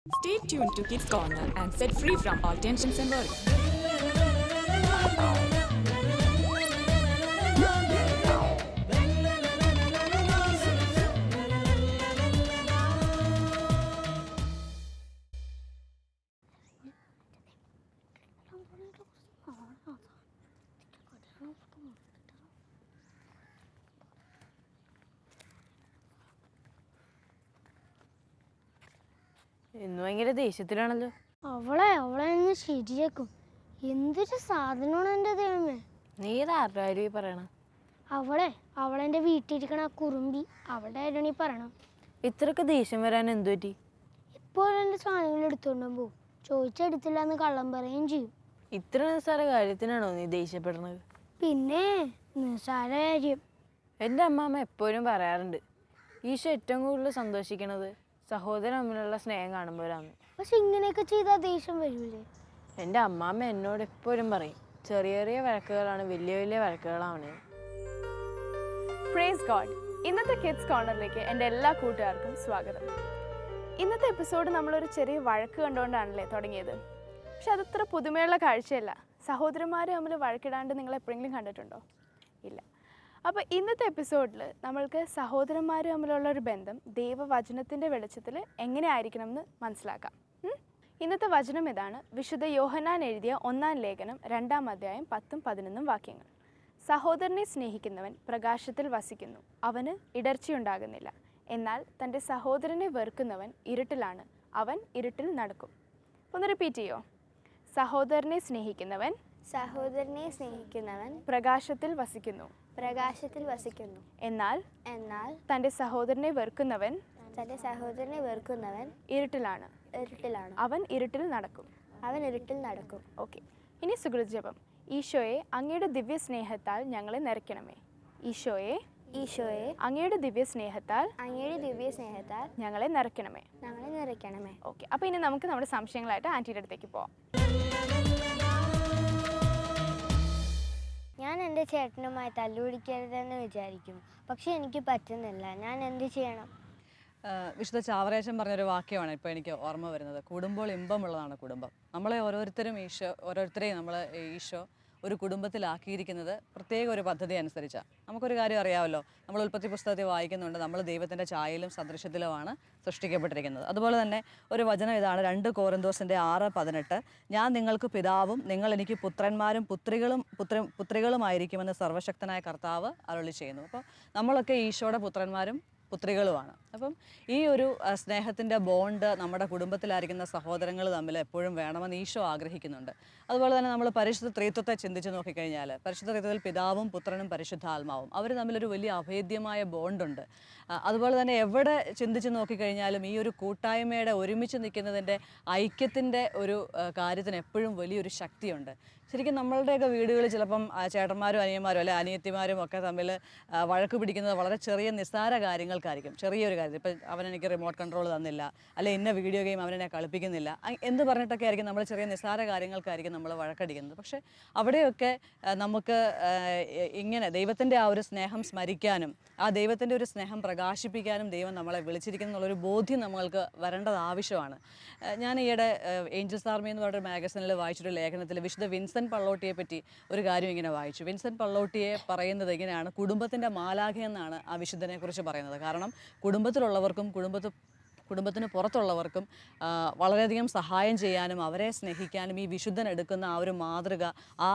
Stay tuned to Kids Corner and set free from all tensions and worries. ഇന്ന് ഭയങ്കര ദേഷ്യത്തിലാണല്ലോ. അവളെ അങ്ങ് ശരിയാക്കും. എന്തൊരു സാധനമാണ് എൻ്റെ ദൈവമേ. നീ ഇതാരുടെ കാര്യം ഈ പറയണ? അവളെൻ്റെ വീട്ടിലിരിക്കണ ആ കുറുമ്പി, അവളുടെ കാര്യമാണ് ഈ പറയണം. ഇത്രക്ക് ദേഷ്യം വരാൻ എന്തു പറ്റി? ഇപ്പോൾ എൻ്റെ സാധനങ്ങൾ എടുത്തുകൊണ്ടും പോകും, ചോദിച്ചെടുത്തില്ല എന്ന് കള്ളം പറയുകയും ചെയ്യും. ഇത്ര നിസ്സാര കാര്യത്തിനാണോ നീ ദേഷ്യപ്പെടുന്നത്? പിന്നെ നിസ്സാര കാര്യം. എൻ്റെ അമ്മാമ്മ എപ്പോഴും പറയാറുണ്ട്, ഈശോ ഏറ്റവും കൂടുതൽ സന്തോഷിക്കണത് സഹോദരൻ തമ്മിലുള്ള സ്നേഹം കാണുമ്പോഴാണ്. പക്ഷെ ഇങ്ങനെയൊക്കെ ചെയ്താൽ ദേഷ്യം വരൂലേ? എൻ്റെ അമ്മാമ്മ എന്നോട് എപ്പോഴും പറയും, ചെറിയ ചെറിയ വഴക്കുകളാണ് വലിയ വലിയ വഴക്കുകളാവണേ. Praise God. ഇന്നത്തെ കിഡ്സ് കോർണറിലേക്ക് എൻ്റെ എല്ലാ കൂട്ടുകാർക്കും സ്വാഗതം. ഇന്നത്തെ എപ്പിസോഡ് നമ്മളൊരു ചെറിയ വഴക്ക് കണ്ടുകൊണ്ടാണല്ലേ തുടങ്ങിയത്. പക്ഷെ അതത്ര പുതുമയുള്ള കാഴ്ചയല്ല. സഹോദരന്മാർ തമ്മിൽ വഴക്കിടാണ്ട് നിങ്ങൾ എപ്പോഴെങ്കിലും കണ്ടിട്ടുണ്ടോ? ഇല്ല. അപ്പോൾ ഇന്നത്തെ എപ്പിസോഡിൽ നമ്മൾക്ക് സഹോദരന്മാർ തമ്മിലുള്ള ഒരു ബന്ധം ദൈവവചനത്തിൻ്റെ വെളിച്ചത്തിൽ എങ്ങനെയായിരിക്കണം എന്ന് മനസ്സിലാക്കാം. ഇന്നത്തെ വചനം ഇതാണ്. വിശുദ്ധ യോഹന്നാൻ എഴുതിയ 1-ാം ലേഖനം 2-ാം അധ്യായം 10-11 വാക്യങ്ങൾ. സഹോദരനെ സ്നേഹിക്കുന്നവൻ പ്രകാശത്തിൽ വസിക്കുന്നു, അവന് ഇടർച്ചയുണ്ടാകുന്നില്ല. എന്നാൽ തൻ്റെ സഹോദരനെ വെറുക്കുന്നവൻ ഇരുട്ടിലാണ്, അവൻ ഇരുട്ടിൽ നടക്കും. ഒന്ന് റിപ്പീറ്റ് ചെയ്യോ? സഹോദരനെ സ്നേഹിക്കുന്നവൻ പ്രകാശത്തിൽ വസിക്കുന്നു, എന്നാൽ തൻ്റെ സഹോദരനെ വെറുക്കുന്നവൻ ഇരുട്ടിലാണ്, അവൻ ഇരുട്ടിൽ നടക്കും. ഓക്കെ. ഇനി സുഹൃത് ജപം. ഈശോയെ, അങ്ങയുടെ ദിവ്യ സ്നേഹത്താൽ ഞങ്ങളെ നിറയ്ക്കണമേ. ഈശോയെ, അങ്ങയുടെ ദിവ്യ സ്നേഹത്താൽ ഞങ്ങളെ നിറയ്ക്കണമേ. ഓക്കെ. അപ്പോൾ ഇനി നമുക്ക് നമ്മുടെ സംശയങ്ങളായിട്ട് ആൻറ്റിയുടെ അടുത്തേക്ക് പോവാം. ഞാൻ എൻ്റെ ചേട്ടനുമായി തല്ലുപിടിക്കരുതെന്ന് വിചാരിക്കും, പക്ഷെ എനിക്ക് പറ്റുന്നില്ല. ഞാൻ എന്ത് ചെയ്യണം? വിശുദ്ധ ചാവറേശൻ പറഞ്ഞൊരു വാക്യമാണ് ഇപ്പോൾ എനിക്ക് ഓർമ്മ വരുന്നത്. കൂടുമ്പോൾ ഇമ്പമുള്ളതാണ് കുടുംബം. നമ്മളെ ഓരോരുത്തരെയും ഈശോ ഒരു കുടുംബത്തിലാക്കിയിരിക്കുന്നത് പ്രത്യേക ഒരു പദ്ധതി അനുസരിച്ചാണ്. നമുക്കൊരു കാര്യം അറിയാമല്ലോ, നമ്മൾ ഉൽപ്പത്തി പുസ്തകത്തിൽ വായിക്കുന്നുണ്ട്, നമ്മൾ ദൈവത്തിൻ്റെ ഛായയിലും സദൃശ്യത്തിലുമാണ് സൃഷ്ടിക്കപ്പെട്ടിരിക്കുന്നത്. അതുപോലെ തന്നെ ഒരു വചനം ഇതാണ്, 2 കോരിന്തോസിൻ്റെ 6:18, ഞാൻ നിങ്ങൾക്ക് പിതാവും നിങ്ങൾ എനിക്ക് പുത്രന്മാരും പുത്രികളുമായിരിക്കുമെന്ന് സർവ്വശക്തനായ കർത്താവ് അരുളി ചെയ്യുന്നു. അപ്പോൾ നമ്മളൊക്കെ ഈശോയുടെ പുത്രന്മാരും പുത്രികളുമാണ്. അപ്പം ഈ ഒരു സ്നേഹത്തിൻ്റെ ബോണ്ട് നമ്മുടെ കുടുംബത്തിലായിരിക്കുന്ന സഹോദരങ്ങൾ തമ്മിൽ എപ്പോഴും വേണമെന്ന് ഈശോ ആഗ്രഹിക്കുന്നുണ്ട്. അതുപോലെ തന്നെ നമ്മൾ പരിശുദ്ധ ത്രിത്വത്തെ ചിന്തിച്ച് നോക്കിക്കഴിഞ്ഞാൽ, പരിശുദ്ധ ത്രിത്വത്തിൽ പിതാവും പുത്രനും പരിശുദ്ധാത്മാവും അവർ തമ്മിലൊരു വലിയ അഭേദ്യമായ ബോണ്ടുണ്ട്. അതുപോലെ തന്നെ എവിടെ ചിന്തിച്ച് നോക്കിക്കഴിഞ്ഞാലും ഈ ഒരു കൂട്ടായ്മയുടെ ഒരുമിച്ച് നിൽക്കുന്നതിൻ്റെ ഐക്യത്തിൻ്റെ ഒരു കാര്യത്തിന് എപ്പോഴും വലിയൊരു ശക്തിയുണ്ട്. ശരിക്കും നമ്മളുടെയൊക്കെ വീടുകളിൽ ചിലപ്പം ചേട്ടന്മാരും അനിയന്മാരും അല്ലെ അനിയത്തിമാരും ഒക്കെ തമ്മിൽ വഴക്ക് പിടിക്കുന്നത് വളരെ ചെറിയ നിസ്സാര കാര്യങ്ങൾക്കായിരിക്കും. ചെറിയൊരു കാര്യത്തിൽ ഇപ്പം അവനെനിക്ക് റിമോട്ട് കൺട്രോൾ തന്നില്ല, അല്ലെ ഇന്ന വീഡിയോ ഗെയിം അവനെന്നെ കളിപ്പിക്കുന്നില്ല എന്ന് പറഞ്ഞിട്ടൊക്കെ ആയിരിക്കും നമ്മൾ ചെറിയ നിസ്സാര കാര്യങ്ങൾക്കായിരിക്കും നമ്മൾ വഴക്കടിക്കുന്നത്. പക്ഷേ അവിടെയൊക്കെ നമുക്ക് ഇങ്ങനെ ദൈവത്തിൻ്റെ ആ ഒരു സ്നേഹം സ്മരിക്കാനും ആ ദൈവത്തിൻ്റെ ഒരു സ്നേഹം പ്രകാശിപ്പിക്കാനും ദൈവം നമ്മളെ വിളിച്ചിരിക്കുന്നു എന്നുള്ളൊരു ബോധ്യം നമ്മൾക്ക് വരേണ്ടത് ആവശ്യമാണ്. ഞാൻ ഈയിടെ ഏഞ്ചൽസ് ആർമി എന്ന് പറഞ്ഞൊരു മാഗസിനിൽ വായിച്ചൊരു ലേഖനത്തിൽ വിശുദ്ധ വിൻസെൻ്റ് പള്ളോട്ടിയെ പറ്റി ഒരു കാര്യം ഇങ്ങനെ വായിച്ചു. വിൻസെൻ്റ് പള്ളോട്ടിയെ പറയുന്നത് ഇങ്ങനെയാണ്, കുടുംബത്തിൻ്റെ മാലാഖ എന്നാണ് ആ വിശുദ്ധനെ കുറിച്ച് പറയുന്നത്. കാരണം കുടുംബത്തിലുള്ളവർക്കും കുടുംബത്തിന് പുറത്തുള്ളവർക്കും വളരെയധികം സഹായം ചെയ്യാനും അവരെ സ്നേഹിക്കാനും ഈ വിശുദ്ധൻ എടുക്കുന്ന ആ ഒരു മാതൃക ആ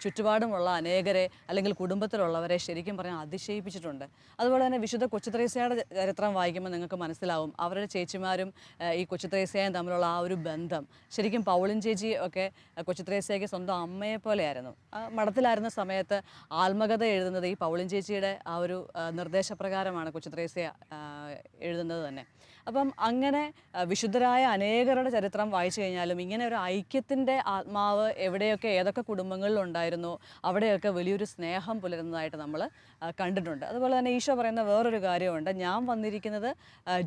ചുറ്റുപാടുമുള്ള അനേകരെ അല്ലെങ്കിൽ കുടുംബത്തിലുള്ളവരെ ശരിക്കും പറഞ്ഞാൽ അതിശയിപ്പിച്ചിട്ടുണ്ട്. അതുപോലെ തന്നെ വിശുദ്ധ കൊച്ചുത്രേസ്യയുടെ ചരിത്രം വായിക്കുമ്പോൾ നിങ്ങൾക്ക് മനസ്സിലാവും അവരുടെ ചേച്ചിമാരും ഈ കൊച്ചുത്രേസ്യയും തമ്മിലുള്ള ആ ഒരു ബന്ധം. ശരിക്കും പൗളിൻ ചേച്ചി ഒക്കെ കൊച്ചുത്രേസ്യയ്ക്ക് സ്വന്തം അമ്മയെ പോലെയായിരുന്നു. മഠത്തിലായിരുന്ന സമയത്ത് ആത്മകഥ എഴുതുന്നത് ഈ പൗളിൻ ചേച്ചിയുടെ ആ ഒരു നിർദ്ദേശപ്രകാരമാണ് കൊച്ചുത്രേസ്യ എഴുതുന്നത് തന്നെ. അപ്പം അങ്ങനെ വിശുദ്ധരായ അനേകരുടെ ചരിത്രം വായിച്ചു കഴിഞ്ഞാലും ഇങ്ങനെ ഒരു ഐക്യത്തിൻ്റെ ആത്മാവ് എവിടെയൊക്കെ ഏതൊക്കെ കുടുംബങ്ങളിലുണ്ടായിരുന്നോ അവിടെയൊക്കെ വലിയൊരു സ്നേഹം പുലരുന്നതായിട്ട് നമ്മൾ കണ്ടിട്ടുണ്ട്. അതുപോലെ തന്നെ ഈശോ പറയുന്ന വേറൊരു കാര്യമുണ്ട്, ഞാൻ വന്നിരിക്കുന്നത്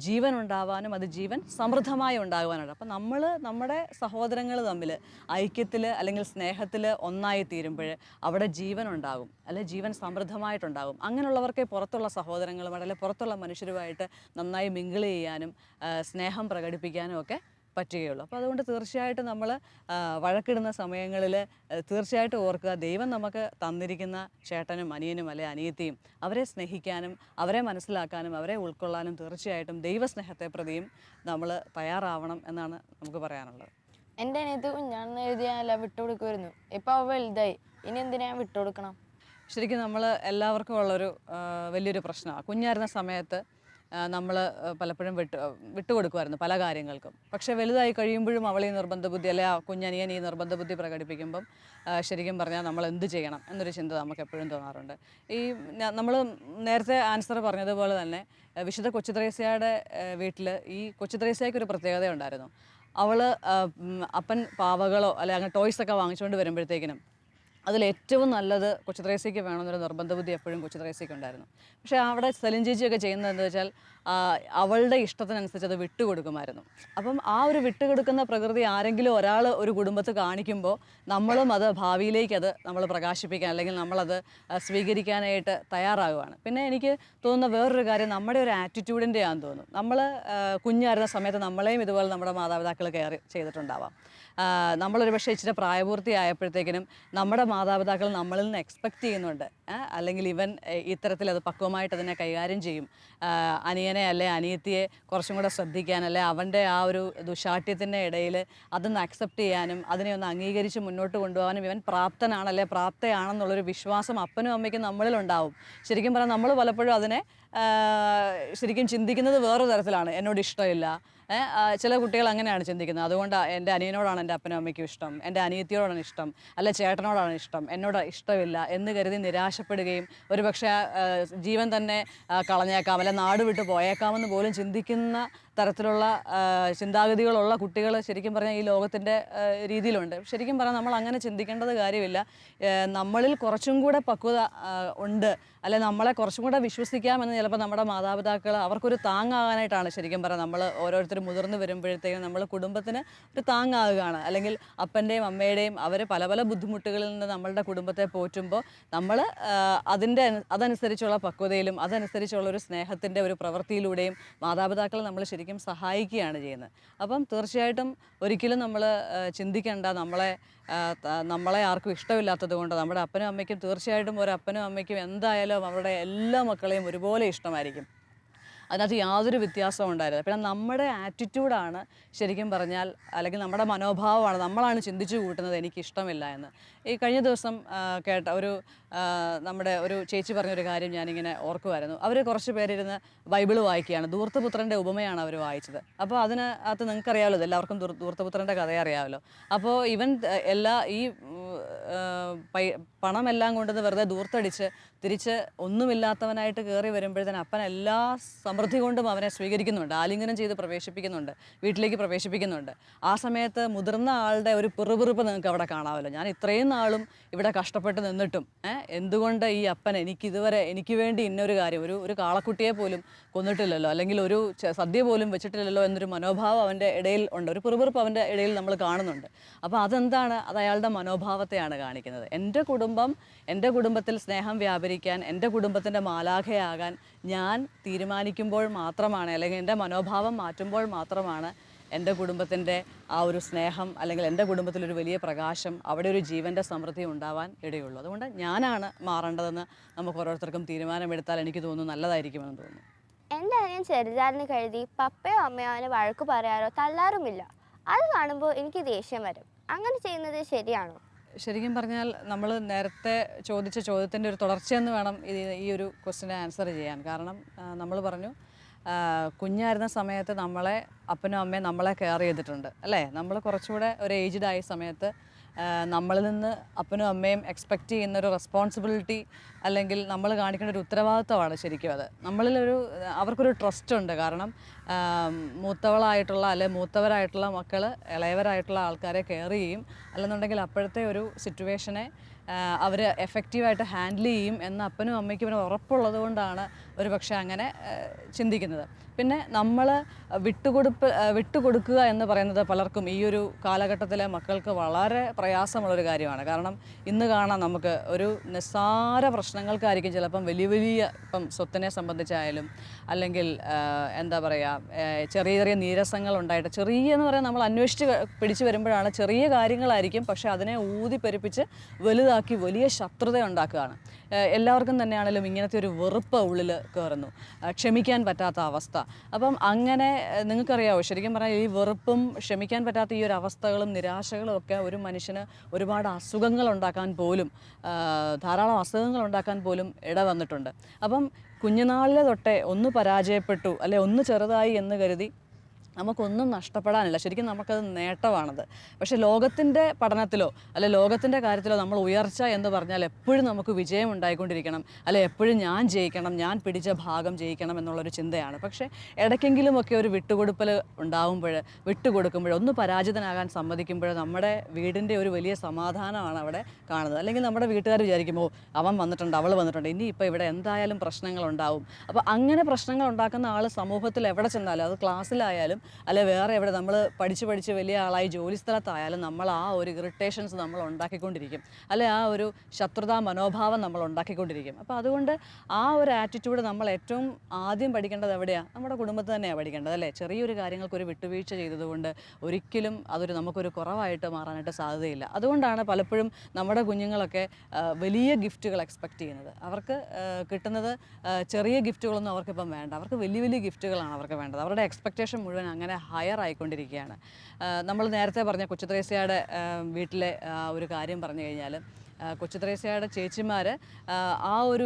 ജീവൻ ഉണ്ടാവാനും അത് ജീവൻ സമൃദ്ധമായി ഉണ്ടാകുവാനാണ്. അപ്പം നമ്മൾ നമ്മുടെ സഹോദരങ്ങൾ തമ്മിൽ ഐക്യത്തിൽ അല്ലെങ്കിൽ സ്നേഹത്തിൽ ഒന്നായി തീരുമ്പോൾ അവിടെ ജീവൻ ഉണ്ടാകും, അല്ലെ ജീവൻ സമൃദ്ധമായിട്ടുണ്ടാകും. അങ്ങനെയുള്ളവർക്കേ പുറത്തുള്ള സഹോദരങ്ങളുമായിട്ട് അല്ലെങ്കിൽ പുറത്തുള്ള മനുഷ്യരുമായിട്ട് നന്നായി മിങ്കിൾ ചെയ്യാനും സ്നേഹം പ്രകടിപ്പിക്കാനും ഒക്കെ പറ്റുകയുള്ളൂ. അപ്പോൾ അതുകൊണ്ട് തീർച്ചയായിട്ടും നമ്മൾ വഴക്കിടുന്ന സമയങ്ങളിൽ തീർച്ചയായിട്ടും ഓർക്കുക, ദൈവം നമുക്ക് തന്നിരിക്കുന്ന ചേട്ടനും അനിയനും അല്ലെ അനിയത്തിയും അവരെ സ്നേഹിക്കാനും അവരെ മനസ്സിലാക്കാനും അവരെ ഉൾക്കൊള്ളാനും തീർച്ചയായിട്ടും ദൈവസ്നേഹത്തെ പ്രതിയും നമ്മൾ തയ്യാറാവണം എന്നാണ് നമുക്ക് പറയാനുള്ളത്. എൻ്റെ അനിയത്ത് കുഞ്ഞാണെന്ന് എഴുതിയാൽ വിട്ടുകൊടുക്കുമായിരുന്നു. ഇപ്പോൾ അവ വലുതായി, ഇനി എന്തിനാ വിട്ടുകൊടുക്കണം? ശരിക്കും നമ്മൾ എല്ലാവർക്കും ഉള്ളൊരു വലിയൊരു പ്രശ്നമാണ്. കുഞ്ഞായിരുന്ന സമയത്ത് നമ്മൾ പലപ്പോഴും വിട്ടുകൊടുക്കുമായിരുന്നു പല കാര്യങ്ങൾക്കും. പക്ഷേ വലുതായി കഴിയുമ്പോഴും അവൾ ഈ നിർബന്ധ ബുദ്ധി അല്ലെ ആ കുഞ്ഞനിയൻ ഈ നിർബന്ധ ബുദ്ധി പ്രകടിപ്പിക്കുമ്പം ശരിക്കും പറഞ്ഞാൽ നമ്മൾ എന്ത് ചെയ്യണം എന്നൊരു ചിന്ത നമുക്ക് എപ്പോഴും തോന്നാറുണ്ട്. ഈ നമ്മൾ നേരത്തെ ആൻസർ പറഞ്ഞതുപോലെ തന്നെ വിശുദ്ധ കൊച്ചു ത്രേസ്യയുടെ വീട്ടിൽ ഈ കൊച്ചു ത്രേസ്യയ്ക്ക് ഒരു പ്രത്യേകത ഉണ്ടായിരുന്നു. അവൾ അപ്പൻ പാവകളോ അല്ലെ അങ്ങനെ ടോയ്സൊക്കെ വാങ്ങിച്ചുകൊണ്ട് വരുമ്പോഴത്തേക്കിനും അതിലേറ്റവും നല്ലത് കൊച്ചു ത്രേസ്യയ്ക്ക് വേണമെന്നൊരു നിർബന്ധ ബുദ്ധി എപ്പോഴും കൊച്ചു ത്രേസ്യയ്ക്ക് ഉണ്ടായിരുന്നു. പക്ഷേ അവിടെ സെലിൻ ചേച്ചിയൊക്കെ ചെയ്യുന്നത് എന്താ വെച്ചാൽ അവളുടെ ഇഷ്ടത്തിനനുസരിച്ച് അത് വിട്ടുകൊടുക്കുമായിരുന്നു. അപ്പം ആ ഒരു വിട്ടുകൊടുക്കുന്ന പ്രകൃതി ആരെങ്കിലും ഒരാൾ ഒരു കുടുംബത്ത് കാണിക്കുമ്പോൾ നമ്മളും അത് ഭാവിയിലേക്ക് അത് നമ്മൾ പ്രകാശിപ്പിക്കാൻ അല്ലെങ്കിൽ നമ്മളത് സ്വീകരിക്കാനായിട്ട് തയ്യാറാകുകയാണ്. പിന്നെ എനിക്ക് തോന്നുന്ന വേറൊരു കാര്യം നമ്മുടെ ഒരു ആറ്റിറ്റ്യൂഡിൻ്റെ ആണെന്ന് തോന്നുന്നു. നമ്മൾ കുഞ്ഞായിരുന്ന സമയത്ത് നമ്മളെയും ഇതുപോലെ നമ്മുടെ മാതാപിതാക്കൾ കെയർ ചെയ്തിട്ടുണ്ടാവാം. നമ്മളൊരു പക്ഷേ ഇച്ചിരി പ്രായപൂർത്തിയായപ്പോഴത്തേക്കിനും നമ്മുടെ മാതാപിതാക്കൾ നമ്മളിൽ നിന്ന് എക്സ്പെക്റ്റ് ചെയ്യുന്നുണ്ട്, അല്ലെങ്കിൽ ഇവൻ ഇത്തരത്തിൽ അത് പക്വമായിട്ട് അതിനെ കൈകാര്യം ചെയ്യും, അനിയനെ അല്ലെ അനിയത്തിയെ കുറച്ചും കൂടെ ശ്രദ്ധിക്കാൻ അല്ലെ അവൻ്റെ ആ ഒരു ദുശാഠ്യത്തിൻ്റെ ഇടയിൽ അതൊന്ന് അക്സെപ്റ്റ് ചെയ്യാനും അതിനെ ഒന്ന് അംഗീകരിച്ച് മുന്നോട്ട് കൊണ്ടുപോകാനും ഇവൻ പ്രാപ്തനാണല്ലേ പ്രാപ്തയാണെന്നുള്ളൊരു വിശ്വാസം അപ്പനും അമ്മയ്ക്കും നമ്മളിലുണ്ടാവും. ശരിക്കും പറഞ്ഞാൽ നമ്മൾ പലപ്പോഴും അതിനെ ശരിക്കും ചിന്തിക്കുന്നത് വേറൊരു തരത്തിലാണ്. എന്നോട് ഇഷ്ടമില്ല, ചില കുട്ടികൾ അങ്ങനെയാണ് ചിന്തിക്കുന്നത്. അതുകൊണ്ട് എൻ്റെ അനിയനോടാണ് എൻ്റെ അപ്പനും അമ്മയ്ക്കും ഇഷ്ടം, എൻ്റെ അനിയത്തിയോടാണ് ഇഷ്ടം, അല്ലെ ചേട്ടനോടാണ് ഇഷ്ടം, എന്നോട് ഇഷ്ടമില്ല എന്ന് കരുതി നിരാശപ്പെടുകയും ഒരുപക്ഷെ ജീവൻ തന്നെ കളഞ്ഞേക്കാം അല്ലെ നാട് വിട്ട് പോയേക്കാമെന്ന് പോലും ചിന്തിക്കുന്ന തരത്തിലുള്ള ചിന്താഗതികളുള്ള കുട്ടികൾ ശരിക്കും പറഞ്ഞാൽ ഈ ലോകത്തിൻ്റെ രീതിയിലുണ്ട്. ശരിക്കും പറഞ്ഞാൽ നമ്മൾ അങ്ങനെ ചിന്തിക്കേണ്ടത് കാര്യമില്ല. നമ്മളിൽ കുറച്ചും കൂടെ പക്വത ഉണ്ട് അല്ലെ നമ്മളെ കുറച്ചും കൂടെ വിശ്വസിക്കാമെന്ന് ചിലപ്പോൾ നമ്മുടെ മാതാപിതാക്കൾ അവർക്കൊരു താങ്ങാകാനായിട്ടാണ് ശരിക്കും പറഞ്ഞാൽ നമ്മൾ ഓരോരുത്തരും മുതിർന്ന് വരുമ്പോഴത്തേക്കും നമ്മൾ കുടുംബത്തിന് ഒരു താങ്ങാകുകയാണ്. അല്ലെങ്കിൽ അപ്പൻ്റെയും അമ്മയുടെയും അവർ പല പല ബുദ്ധിമുട്ടുകളിൽ നിന്ന് നമ്മളുടെ കുടുംബത്തെ പോറ്റുമ്പോൾ നമ്മൾ അതനുസരിച്ചുള്ള പക്വതയിലും അതനുസരിച്ചുള്ള ഒരു സ്നേഹത്തിൻ്റെ ഒരു പ്രവൃത്തിയിലൂടെയും മാതാപിതാക്കളെ നമ്മൾ ശരിക്കും സഹായിക്കുകയാണ് ചെയ്യുന്നത്. അപ്പം തീർച്ചയായിട്ടും ഒരിക്കലും നമ്മൾ ചിന്തിക്കേണ്ട നമ്മളെ ആർക്കും ഇഷ്ടമില്ലാത്തത് കൊണ്ട് നമ്മുടെ അപ്പനും അമ്മയ്ക്കും തീർച്ചയായിട്ടും ഒരു അപ്പനും അമ്മയ്ക്കും എന്തായാലും അവരുടെ എല്ലാ മക്കളെയും ഒരുപോലെ ഇഷ്ടമായിരിക്കും. അതിനകത്ത് യാതൊരു വ്യത്യാസവും ഉണ്ടായിരുന്നില്ല. പിന്നെ നമ്മുടെ ആറ്റിറ്റ്യൂഡാണ് ശരിക്കും പറഞ്ഞാൽ അല്ലെങ്കിൽ നമ്മുടെ മനോഭാവമാണ് നമ്മളാണ് ചിന്തിച്ചു കൂട്ടുന്നത് എനിക്കിഷ്ടമില്ല എന്ന്. ഈ കഴിഞ്ഞ ദിവസം കേട്ട നമ്മുടെ ഒരു ചേച്ചി പറഞ്ഞൊരു കാര്യം ഞാനിങ്ങനെ ഓർക്കുമായിരുന്നു. അവർ കുറച്ച് പേരിരുന്ന് ബൈബിൾ വായിക്കുകയാണ്. ധൂർത്തപുത്രൻ്റെ ഉപമയാണ് അവർ വായിച്ചത്. അപ്പോൾ അതിനകത്ത് നിങ്ങൾക്കറിയാമല്ലോ, എല്ലാവർക്കും ധൂർത്തപുത്രൻ്റെ കഥ അറിയാമല്ലോ. അപ്പോൾ ഇവൻ ഈ പണമെല്ലാം കൊണ്ടുവന്ന് വെറുതെ ധൂർത്തടിച്ച് തിരിച്ച് ഒന്നുമില്ലാത്തവനായിട്ട് കയറി വരുമ്പോഴത്തേന് അപ്പൻ എല്ലാ സമൃദ്ധി കൊണ്ടും അവനെ സ്വീകരിക്കുന്നുണ്ട്, ആലിംഗനം ചെയ്ത് പ്രവേശിപ്പിക്കുന്നുണ്ട്, വീട്ടിലേക്ക് പ്രവേശിപ്പിക്കുന്നുണ്ട്. ആ സമയത്ത് മുതിർന്ന ആളുടെ ഒരു പിറുപിറുപ്പ് നിങ്ങൾക്ക് അവിടെ കാണാമല്ലോ. ഞാൻ ഇത്രയും നാളും ഇവിടെ കഷ്ടപ്പെട്ട് നിന്നിട്ടും എന്തുകൊണ്ട് ഈ അപ്പൻ എനിക്ക് വേണ്ടി ഇന്നൊരു കാര്യം ഒരു കാളക്കുട്ടിയെ പോലും കൊന്നിട്ടില്ലല്ലോ, അല്ലെങ്കിൽ ഒരു സദ്യ പോലും വെച്ചിട്ടില്ലല്ലോ എന്നൊരു മനോഭാവം അവൻ്റെ ഇടയിൽ ഉണ്ട്, ഒരു പിറുപിറുപ്പ് അവൻ്റെ ഇടയിൽ നമ്മൾ കാണുന്നുണ്ട്. അപ്പോൾ അതെന്താണ്? അത് അയാളുടെ മനോഭാവത്തെയാണ് കാണിക്കുന്നത്. എൻ്റെ കുടുംബത്തിൽ സ്നേഹം വ്യാപരിക്കാൻ, എൻ്റെ കുടുംബത്തിൻ്റെ മാലാഖയാകാൻ ഞാൻ തീരുമാനിക്കുമ്പോൾ മാത്രമാണ്, അല്ലെങ്കിൽ എൻ്റെ മനോഭാവം മാറ്റുമ്പോൾ മാത്രമാണ് എൻ്റെ കുടുംബത്തിൻ്റെ ആ ഒരു സ്നേഹം അല്ലെങ്കിൽ എൻ്റെ കുടുംബത്തിലൊരു വലിയ പ്രകാശം, അവിടെ ഒരു ജീവൻ്റെ സമൃദ്ധി ഉണ്ടാവാൻ ഇടയുള്ളൂ. അതുകൊണ്ട് ഞാനാണ് മാറേണ്ടതെന്ന് നമുക്ക് ഓരോരുത്തർക്കും തീരുമാനമെടുത്താൽ എനിക്ക് തോന്നുന്നു നല്ലതായിരിക്കുമെന്ന് തോന്നുന്നു. എൻ്റെ അനിയൻ ചെറുതാറിന് കരുതി പപ്പയോ അമ്മയോ അവനെ വഴക്ക് പറയാറോ തള്ളാറുമില്ല. അത് കാണുമ്പോൾ എനിക്ക് ദേഷ്യം വരും. അങ്ങനെ ചെയ്യുന്നത് ശരിയാണോ? ശരിക്കും പറഞ്ഞാൽ നമ്മൾ നേരത്തെ ചോദിച്ച ചോദ്യത്തിൻ്റെ ഒരു തുടർച്ചയെന്ന് വേണം ഈ ഒരു ക്വസ്റ്റിനെ ആൻസർ ചെയ്യാൻ. കാരണം നമ്മൾ പറഞ്ഞു കുഞ്ഞായിരുന്ന സമയത്ത് അപ്പനും അമ്മയും നമ്മളെ കെയർ ചെയ്തിട്ടുണ്ട് അല്ലേ. നമ്മൾ കുറച്ചുകൂടെ ഒരു ഏജ്ഡ് ആയ സമയത്ത് നമ്മളിൽ നിന്ന് അപ്പനും അമ്മയും എക്സ്പെക്റ്റ് ചെയ്യുന്നൊരു റെസ്പോൺസിബിലിറ്റി അല്ലെങ്കിൽ നമ്മൾ കാണിക്കേണ്ട ഒരു ഉത്തരവാദിത്തമാണ് ശരിക്കും അത്. അവർക്കൊരു ട്രസ്റ്റ് ഉണ്ട്. കാരണം മൂത്തവളായിട്ടുള്ള മൂത്തവരായിട്ടുള്ള മക്കൾ ഇളയവരായിട്ടുള്ള ആൾക്കാരെ കെയർ ചെയ്യും, അല്ലെന്നുണ്ടെങ്കിൽ അപ്പോഴത്തെ ഒരു സിറ്റുവേഷനെ അവർ എഫക്റ്റീവായിട്ട് ഹാൻഡിൽ ചെയ്യും എന്ന് അപ്പനും അമ്മയ്ക്കും ഉറപ്പുള്ളത് കൊണ്ടാണ് ഒരു പക്ഷേ അങ്ങനെ ചിന്തിക്കുന്നത്. പിന്നെ നമ്മൾ വിട്ടുകൊടുക്കുക എന്ന് പറയുന്നത് പലർക്കും ഈ ഒരു കാലഘട്ടത്തിലെ മക്കൾക്ക് വളരെ പ്രയാസമുള്ളൊരു കാര്യമാണ്. കാരണം ഇന്ന് കാണാം നമുക്ക് ഒരു നിസ്സാര പ്രശ്നങ്ങൾക്കായിരിക്കും ചിലപ്പം വലിയ ഇപ്പം സ്വത്തിനെ സംബന്ധിച്ചായാലും അല്ലെങ്കിൽ എന്താ പറയുക ചെറിയ ചെറിയ നീരസങ്ങൾ ഉണ്ടായിട്ട് എന്ന് പറയാൻ നമ്മൾ അന്വേഷിച്ച് പിടിച്ചു വരുമ്പോഴാണ് ചെറിയ കാര്യങ്ങളായിരിക്കും, പക്ഷേ അതിനെ ഊതിപ്പെരുപ്പിച്ച് വലുതാക്കി വലിയ ശത്രുത ഉണ്ടാക്കുകയാണ്. എല്ലാവർക്കും തന്നെയാണെങ്കിലും ഇങ്ങനത്തെ ഒരു വെറുപ്പ് ഉള്ളിൽ കയറുന്നു, ക്ഷമിക്കാൻ പറ്റാത്ത അവസ്ഥ. അപ്പം അങ്ങനെ നിങ്ങൾക്കറിയാവോ, ശരിക്കും പറഞ്ഞാൽ ഈ വെറുപ്പും ക്ഷമിക്കാൻ പറ്റാത്ത ഈ ഒരു അവസ്ഥകളും നിരാശകളും ഒക്കെ ഒരു മനുഷ്യന് ഒരുപാട് അസുഖങ്ങൾ ഉണ്ടാക്കാൻ പോലും ധാരാളം അസുഖങ്ങൾ ഉണ്ടാക്കാൻ പോലും ഇട വന്നിട്ടുണ്ട്. അപ്പം കുഞ്ഞുനാളിലെ തൊട്ടേ ഒന്ന് പരാജയപ്പെട്ടു അല്ലെ ഒന്ന് ചെറുതായി എന്ന് കരുതി നമുക്കൊന്നും നഷ്ടപ്പെടാനില്ല. ശരിക്കും നമുക്കത് നേട്ടമാണത്. പക്ഷേ ലോകത്തിൻ്റെ പഠനത്തിലോ അല്ലെ ലോകത്തിൻ്റെ കാര്യത്തിലോ നമ്മൾ ഉയർച്ച എന്ന് പറഞ്ഞാൽ എപ്പോഴും നമുക്ക് വിജയം ഉണ്ടായിക്കൊണ്ടിരിക്കണം, അല്ലെ എപ്പോഴും ഞാൻ ജയിക്കണം, ഞാൻ പിടിച്ച ഭാഗം ജയിക്കണം എന്നുള്ളൊരു ചിന്തയാണ്. പക്ഷേ ഇടയ്ക്കെങ്കിലുമൊക്കെ ഒരു വിട്ടുകൊടുപ്പൽ വിട്ടുകൊടുക്കുമ്പോൾ ഒന്ന് പരാജിതനാകാൻ സമ്മതിക്കുമ്പോൾ നമ്മുടെ വീടിൻ്റെ ഒരു വലിയ സമാധാനമാണ് അവിടെ കാണുന്നത്. അല്ലെങ്കിൽ നമ്മുടെ വീട്ടുകാർ വിചാരിക്കുമ്പോൾ അവൻ വന്നിട്ടുണ്ട്, അവൾ വന്നിട്ടുണ്ട്, ഇനിയിപ്പോൾ ഇവിടെ എന്തായാലും പ്രശ്നങ്ങളുണ്ടാവും. അപ്പോൾ അങ്ങനെ പ്രശ്നങ്ങൾ ഉണ്ടാക്കുന്ന ആൾ സമൂഹത്തിൽ എവിടെ ചെന്നാലും, അത് ക്ലാസ്സിലായാലും അല്ലെ വേറെ എവിടെ നമ്മൾ പഠിച്ച് വലിയ ആളായി ജോലി സ്ഥലത്തായാലും നമ്മൾ ആ ഒരു ഇറിറ്റേഷൻസ് നമ്മൾ ഉണ്ടാക്കിക്കൊണ്ടിരിക്കും, അല്ലെ ആ ഒരു ശത്രുതാ മനോഭാവം നമ്മൾ ഉണ്ടാക്കിക്കൊണ്ടിരിക്കും. അപ്പോൾ അതുകൊണ്ട് ആ ഒരു ആറ്റിറ്റ്യൂഡ് നമ്മൾ ഏറ്റവും ആദ്യം പഠിക്കേണ്ടത് എവിടെയാണ്? നമ്മുടെ കുടുംബത്തിൽ തന്നെയാണ് പഠിക്കേണ്ടത്, അല്ലേ? ചെറിയൊരു കാര്യങ്ങൾക്കൊരു വിട്ടുവീഴ്ച ചെയ്തതുകൊണ്ട് ഒരിക്കലും നമുക്കൊരു കുറവായിട്ട് മാറാനായിട്ട് സാധ്യതയില്ല. അതുകൊണ്ടാണ് പലപ്പോഴും നമ്മുടെ കുഞ്ഞുങ്ങളൊക്കെ വലിയ ഗിഫ്റ്റുകൾ എക്സ്പെക്റ്റ് ചെയ്യുന്നത്. അവർക്ക് കിട്ടുന്നത് ചെറിയ ഗിഫ്റ്റുകളൊന്നും അവർക്കിപ്പം വേണ്ട, അവർക്ക് വലിയ ഗിഫ്റ്റുകളാണ് അവർക്ക് വേണ്ടത്. അവരുടെ എക്സ്പെക്റ്റേഷൻ മുഴുവൻ അങ്ങനെ ഹയർ ആയിക്കൊണ്ടിരിക്കുകയാണ്. നമ്മൾ നേരത്തെ പറഞ്ഞ കൊച്ചു ത്രേസ്യയുടെ വീട്ടിലെ ഒരു കാര്യം പറഞ്ഞു കഴിഞ്ഞാൽ, കൊച്ചു ത്രേസ്യയുടെ ചേച്ചിമാർ ആ ഒരു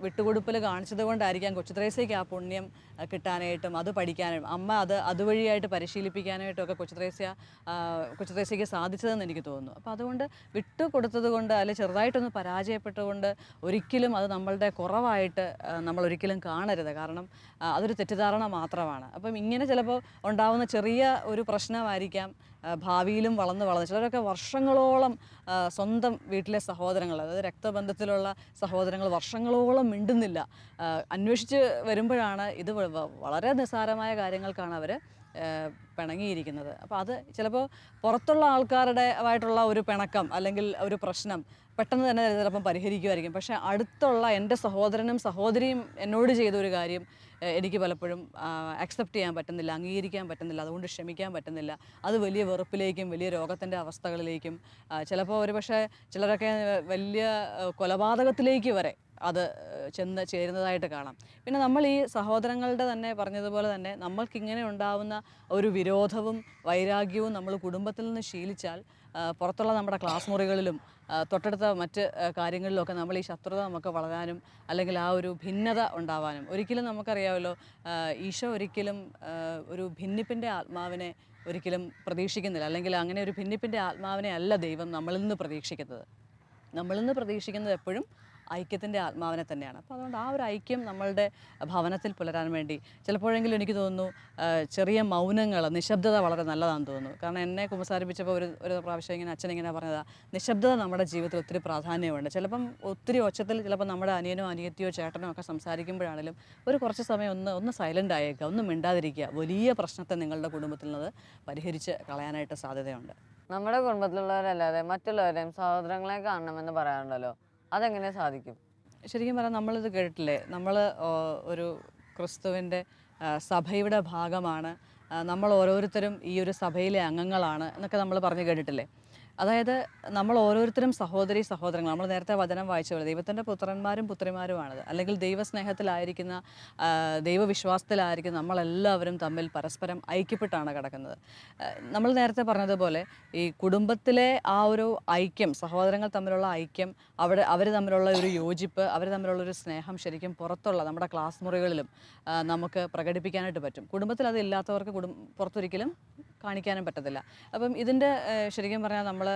വിട്ടുകൊടുപ്പൽ കാണിച്ചത് കൊണ്ടായിരിക്കാം കൊച്ചു ത്രേസ്യയ്ക്ക് ആ പുണ്യം കിട്ടാനായിട്ടും അത് പഠിക്കാനും അമ്മ അതുവഴിയായിട്ട് പരിശീലിപ്പിക്കാനായിട്ടും ഒക്കെ കൊച്ചു ത്രേസ്യയ്ക്ക് സാധിച്ചതെന്ന് എനിക്ക് തോന്നുന്നു. അപ്പോൾ അതുകൊണ്ട് വിട്ടുകൊടുത്തത് കൊണ്ട് അല്ലെങ്കിൽ ചെറുതായിട്ടൊന്ന് പരാജയപ്പെട്ടുകൊണ്ട് ഒരിക്കലും അത് നമ്മളുടെ കുറവായിട്ട് നമ്മൾ ഒരിക്കലും കാണരുത്. കാരണം അതൊരു തെറ്റിദ്ധാരണ മാത്രമാണ്. അപ്പം ഇങ്ങനെ ചിലപ്പോൾ ഉണ്ടാവുന്ന ചെറിയ ഒരു പ്രശ്നമായിരിക്കാം ഭാവിയിലും വളർന്ന് ചിലരൊക്കെ വർഷങ്ങളോളം സ്വന്തം വീട്ടിലെ സഹോദരങ്ങൾ, അതായത് രക്തബന്ധത്തിലുള്ള സഹോദരങ്ങൾ വർഷങ്ങളോളം മിണ്ടുന്നില്ല. അന്വേഷിച്ച് വരുമ്പോഴാണ് ഇത് വളരെ നിസ്സാരമായ കാര്യങ്ങൾക്കാണ് അവർ പിണങ്ങിയിരിക്കുന്നത്. അപ്പോൾ അത് ചിലപ്പോൾ പുറത്തുള്ള ആൾക്കാരുടേതായിട്ടുള്ള ഒരു പിണക്കം അല്ലെങ്കിൽ ഒരു പ്രശ്നം പെട്ടെന്ന് തന്നെ ചിലപ്പം പരിഹരിക്കുമായിരിക്കും. പക്ഷേ അടുത്തുള്ള എൻ്റെ സഹോദരനും സഹോദരിയും എന്നോട് ചെയ്ത ഒരു കാര്യം എനിക്ക് പലപ്പോഴും അക്സെപ്റ്റ് ചെയ്യാൻ പറ്റുന്നില്ല, അംഗീകരിക്കാൻ പറ്റുന്നില്ല, അതുകൊണ്ട് ക്ഷമിക്കാൻ പറ്റുന്നില്ല. അത് വലിയ വെറുപ്പിലേക്കും വലിയ രോഗത്തിൻ്റെ അവസ്ഥകളിലേക്കും ചിലപ്പോൾ ഒരുപക്ഷെ ചിലരൊക്കെ വലിയ കൊലപാതകത്തിലേക്ക് വരെ അത് ചെന്ന് ചേരുന്നതായിട്ട് കാണാം. പിന്നെ നമ്മൾ ഈ സഹോദരങ്ങളുടെ തന്നെ പറഞ്ഞതുപോലെ തന്നെ നമ്മൾക്കിങ്ങനെ ഉണ്ടാവുന്ന ഒരു വിരോധവും വൈരാഗ്യവും നമ്മൾ കുടുംബത്തിൽ നിന്ന് ശീലിച്ചാൽ പുറത്തുള്ള നമ്മുടെ ക്ലാസ് മുറികളിലും തൊട്ടടുത്ത മറ്റ് കാര്യങ്ങളിലൊക്കെ നമ്മൾ ഈ ശത്രുത നമുക്ക് വളരാനും അല്ലെങ്കിൽ ആ ഒരു ഭിന്നത ഉണ്ടാവാനും ഒരിക്കലും നമുക്കറിയാമല്ലോ, ഈശോ ഒരിക്കലും ഒരു ഭിന്നിപ്പിൻ്റെ ആത്മാവിനെ ഒരിക്കലും പ്രതീക്ഷിക്കുന്നില്ല. അല്ലെങ്കിൽ അങ്ങനെ ഒരു ഭിന്നിപ്പിൻ്റെ ആത്മാവിനെ അല്ല ദൈവം നമ്മളിൽ നിന്ന് പ്രതീക്ഷിക്കുന്നത്. നമ്മളിൽ നിന്ന് പ്രതീക്ഷിക്കുന്നത് എപ്പോഴും ഐക്യത്തിൻ്റെ ആത്മാവിനെ തന്നെയാണ്. അപ്പോൾ അതുകൊണ്ട് ആ ഒരു ഐക്യം നമ്മളുടെ ഭവനത്തിൽ പുലരാൻ വേണ്ടി ചിലപ്പോഴെങ്കിലും എനിക്ക് തോന്നുന്നു ചെറിയ മൗനങ്ങൾ, നിശബ്ദത വളരെ നല്ലതാണെന്ന് തോന്നുന്നു. കാരണം എന്നെ കുമ്പസാരിപ്പിച്ചപ്പോൾ ഒരു പ്രാവശ്യം ഇങ്ങനെ അച്ഛനിങ്ങനെ പറഞ്ഞതാണ്, നിശബ്ദത നമ്മുടെ ജീവിതത്തിൽ ഒത്തിരി പ്രാധാന്യമുണ്ട്. ചിലപ്പം ഒത്തിരി ഒച്ചത്തിൽ ചിലപ്പോൾ നമ്മുടെ അനിയനോ അനിയത്തിയോ ചേട്ടനോ ഒക്കെ സംസാരിക്കുമ്പോഴാണെങ്കിലും ഒരു കുറച്ച് സമയം ഒന്ന് സൈലൻ്റ് ആയേക്കുക, ഒന്ന് മിണ്ടാതിരിക്കുക. വലിയ പ്രശ്നത്തെ നിങ്ങളുടെ കുടുംബത്തിൽ നിന്ന് പരിഹരിച്ച് കളയാനായിട്ട് സാധ്യതയുണ്ട്. നമ്മുടെ കുടുംബത്തിലുള്ളവരല്ലാതെ മറ്റുള്ളവരെയും സഹോദരങ്ങളെ കാണണമെന്ന് പറയാറുണ്ടല്ലോ, അതെങ്ങനെ സാധിക്കും? ശരിക്കും പറഞ്ഞാൽ നമ്മളിത് കേട്ടിട്ടില്ലേ, നമ്മൾ ഒരു ക്രിസ്തുവിൻ്റെ സഭയുടെ ഭാഗമാണ്, നമ്മൾ ഓരോരുത്തരും ഈ ഒരു സഭയിലെ അംഗങ്ങളാണ് എന്നൊക്കെ നമ്മൾ പറഞ്ഞു കേട്ടിട്ടില്ലേ. അതായത് നമ്മൾ ഓരോരുത്തരും സഹോദരങ്ങൾ, നമ്മൾ നേരത്തെ വചനം വായിച്ച പോലെ ദൈവത്തിൻ്റെ പുത്രന്മാരും പുത്രിമാരുമാണത്. അല്ലെങ്കിൽ ദൈവസ്നേഹത്തിലായിരിക്കുന്ന ദൈവവിശ്വാസത്തിലായിരിക്കുന്ന നമ്മളെല്ലാവരും തമ്മിൽ പരസ്പരം ഐക്യപ്പെട്ടാണ് കിടക്കുന്നത്. നമ്മൾ നേരത്തെ പറഞ്ഞതുപോലെ ഈ കുടുംബത്തിലെ ആ ഒരു ഐക്യം, സഹോദരങ്ങൾ തമ്മിലുള്ള ഐക്യം, അവർ തമ്മിലുള്ള ഒരു യോജിപ്പ്, അവർ തമ്മിലുള്ളൊരു സ്നേഹം ശരിക്കും പുറത്തുള്ള നമ്മുടെ ക്ലാസ് മുറികളിലും നമുക്ക് പ്രകടിപ്പിക്കാനായിട്ട് പറ്റും. കുടുംബത്തിൽ അതില്ലാത്തവർക്ക് പുറത്തൊരിക്കലും കാണിക്കാനും പറ്റത്തില്ല. അപ്പം ഇതിൻ്റെ ശരിക്കും പറഞ്ഞാൽ നമ്മൾ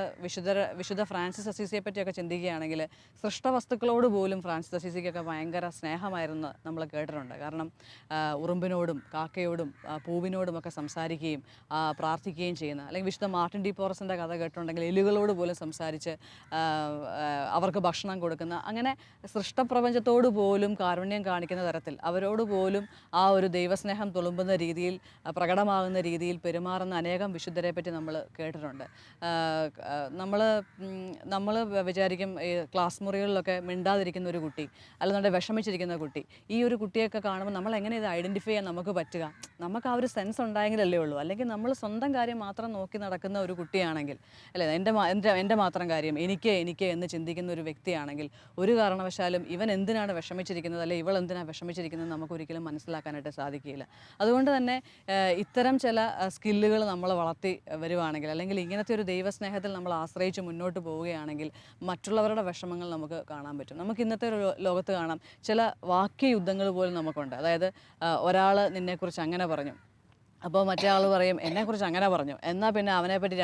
വിശുദ്ധ ഫ്രാൻസിസ് അസീസിയെ പറ്റിയൊക്കെ ചിന്തിക്കുകയാണെങ്കിൽ സൃഷ്ടവസ്തുക്കളോട് പോലും ഫ്രാൻസിസ് അസീസിക്കൊക്കെ ഭയങ്കര സ്നേഹമായിരുന്നു നമ്മൾ കേട്ടിട്ടുണ്ട്. കാരണം ഉറുമ്പിനോടും കാക്കയോടും പൂവിനോടും ഒക്കെ സംസാരിക്കുകയും പ്രാർത്ഥിക്കുകയും ചെയ്യുന്ന, അല്ലെങ്കിൽ വിശുദ്ധ മാർട്ടിൻ ഡി പോറസിൻ്റെ കഥ കേട്ടിട്ടുണ്ടെങ്കിൽ എലികളോട് പോലും സംസാരിച്ച് അവർക്ക് ഭക്ഷണം കൊടുക്കുന്ന, അങ്ങനെ സൃഷ്ടപ്രപഞ്ചത്തോട് പോലും കാരുണ്യം കാണിക്കുന്ന തരത്തിൽ അവരോട് പോലും ആ ഒരു ദൈവസ്നേഹം തുളുമ്പുന്ന രീതിയിൽ പ്രകടമാകുന്ന രീതിയിൽ പെരുമാറുന്ന അനേകം വിശുദ്ധരെ പറ്റി നമ്മൾ കേട്ടിട്ടുണ്ട്. നമ്മൾ വിചാരിക്കും ഈ ക്ലാസ് മുറികളിലൊക്കെ മിണ്ടാതിരിക്കുന്ന ഒരു കുട്ടി, അല്ലെന്നുണ്ടെങ്കിൽ വിഷമിച്ചിരിക്കുന്ന കുട്ടി, ഈ ഒരു കുട്ടിയൊക്കെ കാണുമ്പോൾ നമ്മൾ എങ്ങനെ ഇത് ഐഡൻറ്റിഫൈ ചെയ്യാൻ നമുക്ക് പറ്റുക? നമുക്ക് ആ ഒരു സെൻസ് ഉണ്ടായെങ്കിലല്ലേ ഉള്ളൂ. അല്ലെങ്കിൽ നമ്മൾ സ്വന്തം കാര്യം മാത്രം നോക്കി നടക്കുന്ന ഒരു കുട്ടിയാണെങ്കിൽ, അല്ലേ, എൻ്റെ മാത്രം കാര്യം എനിക്ക് എന്ന് ചിന്തിക്കുന്ന ഒരു വ്യക്തിയാണെങ്കിൽ ഒരു കാരണവശാലും ഇവൻ എന്തിനാണ് വിഷമിച്ചിരിക്കുന്നത്, അല്ലെങ്കിൽ ഇവൾ എന്തിനാണ് വിഷമിച്ചിരിക്കുന്നത് നമുക്കൊരിക്കലും മനസ്സിലാക്കാനായിട്ട് സാധിക്കില്ല. അതുകൊണ്ട് തന്നെ ഇത്തരം ചില സ്കില്ലുകൾ നമ്മൾ വളർത്തി വരുവാണെങ്കിൽ, അല്ലെങ്കിൽ ഇങ്ങനത്തെ ഒരു ദൈവസ്നേഹത്തിൽ നമ്മൾ ആശ്രയിച്ച് മുന്നോട്ട് പോവുകയാണെങ്കിൽ മറ്റുള്ളവരുടെ വിഷമങ്ങൾ നമുക്ക് കാണാൻ പറ്റും. നമുക്ക് ഇന്നത്തെ ഒരു ലോകത്ത് കാണാം ചില വാക്യയുദ്ധങ്ങൾ പോലും നമുക്കുണ്ട്. അതായത് ഒരാൾ നിന്നെക്കുറിച്ച് അങ്ങനെ പറഞ്ഞു, അപ്പോൾ മറ്റേ ആൾ പറയും എന്നെക്കുറിച്ച് അങ്ങനെ പറഞ്ഞു, എന്നാൽ പിന്നെ അവനെപ്പറ്റി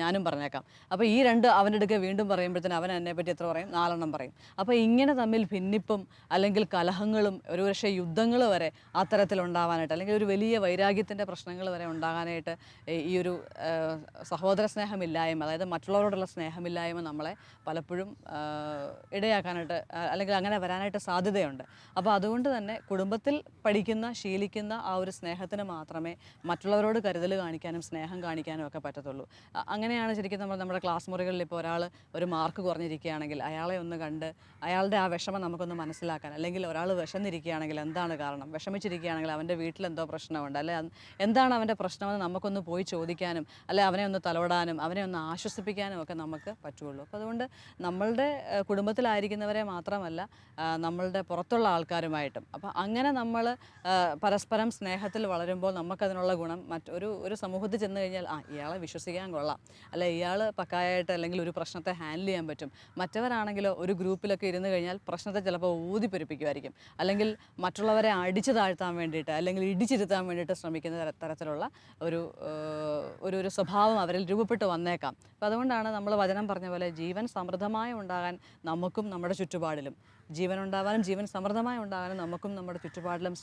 ഞാനും പറഞ്ഞേക്കാം. അപ്പോൾ ഈ അവൻ്റെ അടുക്കെ വീണ്ടും പറയുമ്പോഴത്തേന് അവൻ എന്നെപ്പറ്റി എത്ര പറയും? 4 പറയും. അപ്പോൾ ഇങ്ങനെ തമ്മിൽ ഭിന്നിപ്പും അല്ലെങ്കിൽ കലഹങ്ങളും ഒരു പക്ഷേ യുദ്ധങ്ങൾ വരെ അത്തരത്തിലുണ്ടാവാനായിട്ട്, അല്ലെങ്കിൽ ഒരു വലിയ വൈരാഗ്യത്തിൻ്റെ പ്രശ്നങ്ങൾ വരെ ഉണ്ടാകാനായിട്ട് ഈ ഒരു സഹോദര സ്നേഹമില്ലായ്മ, അതായത് മറ്റുള്ളവരോടുള്ള സ്നേഹമില്ലായ്മ നമ്മളെ പലപ്പോഴും ഇടയാക്കാനായിട്ട്, അല്ലെങ്കിൽ അങ്ങനെ വരാനായിട്ട് സാധ്യതയുണ്ട്. അപ്പോൾ അതുകൊണ്ട് തന്നെ കുടുംബത്തിൽ പഠിക്കുന്ന ശീലിക്കുന്ന ആ ഒരു സ്നേഹത്തിന് മാത്രമേ മറ്റുള്ളവരോട് കരുതൽ കാണിക്കാനും സ്നേഹം കാണിക്കാനും ഒക്കെ പറ്റത്തുള്ളൂ. അങ്ങനെയാണ് ശരിക്കും നമ്മുടെ ക്ലാസ് മുറികളിൽ ഇപ്പോൾ ഒരാൾ ഒരു മാർക്ക് കുറഞ്ഞിരിക്കുകയാണെങ്കിൽ അയാളെ ഒന്ന് കണ്ട് അയാളുടെ ആ വിഷമം നമുക്കൊന്ന് മനസ്സിലാക്കാൻ, അല്ലെങ്കിൽ ഒരാൾ വിശന്നിരിക്കുകയാണെങ്കിൽ എന്താണ് കാരണം, വിഷമിച്ചിരിക്കുകയാണെങ്കിൽ അവൻ്റെ വീട്ടിലെന്തോ പ്രശ്നമുണ്ട്, അല്ലെ എന്താണ് അവൻ്റെ പ്രശ്നമെന്ന് നമുക്കൊന്ന് പോയി ചോദിക്കാനും, അല്ലെ അവനെ ഒന്ന് തലോടാനും അവനെ ഒന്ന് ആശ്വസിപ്പിക്കാനും ഒക്കെ നമുക്ക് പറ്റുള്ളൂ. അപ്പോൾ അതുകൊണ്ട് നമ്മളുടെ കുടുംബത്തിലായിരിക്കുന്നവരെ മാത്രമല്ല നമ്മളുടെ പുറത്തുള്ള ആൾക്കാരുമായിട്ടും, അപ്പോൾ അങ്ങനെ നമ്മൾ പരസ്പരം സ്നേഹത്തിൽ വളരുമ്പോൾ നമുക്കതിനുള്ള ഗുണം ഒരു സമൂഹത്തിൽ ചെന്ന് കഴിഞ്ഞാൽ ഇയാളെ വിശ്വസിക്കാൻ കൊള്ളാം, അല്ലെ ഇയാൾ പക്കായായിട്ട് അല്ലെങ്കിൽ ഒരു പ്രശ്നത്തെ ഹാൻഡിൽ ചെയ്യാൻ പറ്റും. മറ്റവരാണെങ്കിലോ ഒരു ഗ്രൂപ്പിലൊക്കെ ഇരുന്ന് കഴിഞ്ഞാൽ പ്രശ്നത്തെ ചിലപ്പോൾ ഊതിപ്പെരുപ്പിക്കുമായിരിക്കും, അല്ലെങ്കിൽ മറ്റുള്ളവരെ അടിച്ചു താഴ്ത്താൻ വേണ്ടിയിട്ട് അല്ലെങ്കിൽ ഇടിച്ചിരുത്താൻ വേണ്ടിയിട്ട് ശ്രമിക്കുന്ന തരത്തിലുള്ള ഒരു സ്വഭാവം അവരിൽ രൂപപ്പെട്ട് വന്നേക്കാം. അപ്പോൾ അതുകൊണ്ടാണ് നമ്മൾ വചനം പറഞ്ഞ പോലെ ജീവൻ സമൃദ്ധമായി ഉണ്ടാകാൻ നമുക്കും നമ്മുടെ ചുറ്റുപാടിലും, ജീവൻ ഉണ്ടാകാനും ജീവൻ സമൃദ്ധമായി ഉണ്ടാകാനും നമുക്കും നമ്മുടെ ചുറ്റുപാടിലും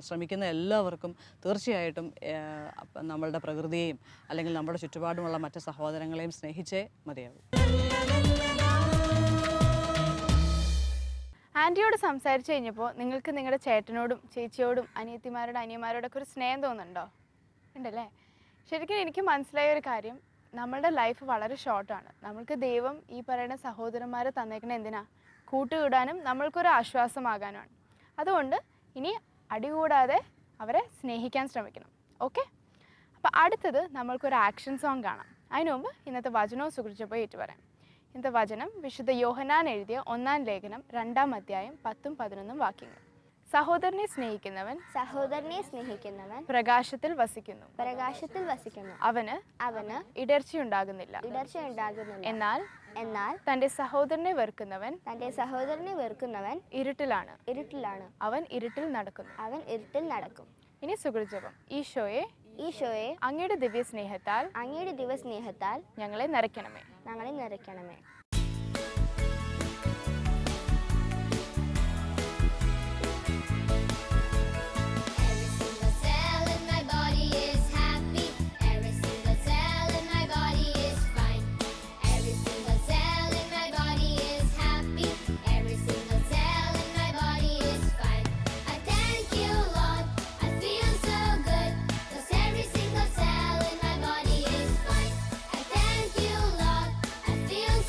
ശ്രമിക്കുന്ന എല്ലാവർക്കും തീർച്ചയായിട്ടും നമ്മളുടെ പ്രകൃതിയെയും അല്ലെങ്കിൽ നമ്മുടെ ചുറ്റുപാടുമുള്ള മറ്റ് സഹോദരങ്ങളെയും സ്നേഹിച്ചേ മതിയാകും. ആൻറ്റിയോട് സംസാരിച്ച് കഴിഞ്ഞപ്പോൾ നിങ്ങൾക്ക് നിങ്ങളുടെ ചേട്ടനോടും ചേച്ചിയോടും അനിയന്മാരോടൊക്കെ ഒരു സ്നേഹം തോന്നുന്നുണ്ടോ? ഉണ്ടല്ലേ? ശരിക്കും എനിക്ക് മനസ്സിലായ ഒരു കാര്യം, നമ്മളുടെ ലൈഫ് വളരെ ഷോർട്ടാണ്. നമ്മൾക്ക് ദൈവം ഈ പറയുന്ന സഹോദരന്മാരെ തന്നേക്കണ എന്തിനാ? കൂട്ടുകൂടാനും നമ്മൾക്കൊരു ആശ്വാസമാകാനുമാണ്. അതുകൊണ്ട് ഇനി അടികൂടാതെ അവരെ സ്നേഹിക്കാൻ ശ്രമിക്കണം. ഓക്കെ? അപ്പോൾ അടുത്തത് നമ്മൾക്കൊരു ആക്ഷൻ സോങ് കാണാം. അതിനു മുമ്പ് ഇന്നത്തെ വചനവും സുഹൃത്തുക്കളെ ഏറ്റുപറയാം. ഇന്നത്തെ വചനം വിശുദ്ധ യോഹന്നാൻ എഴുതിയ 1-ാം ലേഖനം 2-ാം അധ്യായം 10-11 വാക്യങ്ങൾ. സഹോദരനെ സ്നേഹിക്കുന്നവൻ പ്രകാശത്തിൽ വസിക്കുന്നു, അവന് ഇടർച്ചയുണ്ടാകുന്നില്ല. എന്നാൽ തന്റെ സഹോദരനെ വെറുക്കുന്നവൻ ഇരുട്ടിലാണ്, അവൻ ഇരുട്ടിൽ നടക്കും. ഇനി സുഹൃജപം. ഈശോയെ അങ്ങയുടെ ദിവ്യ സ്നേഹത്താൽ ഞങ്ങളെ നിറയ്ക്കണമേ.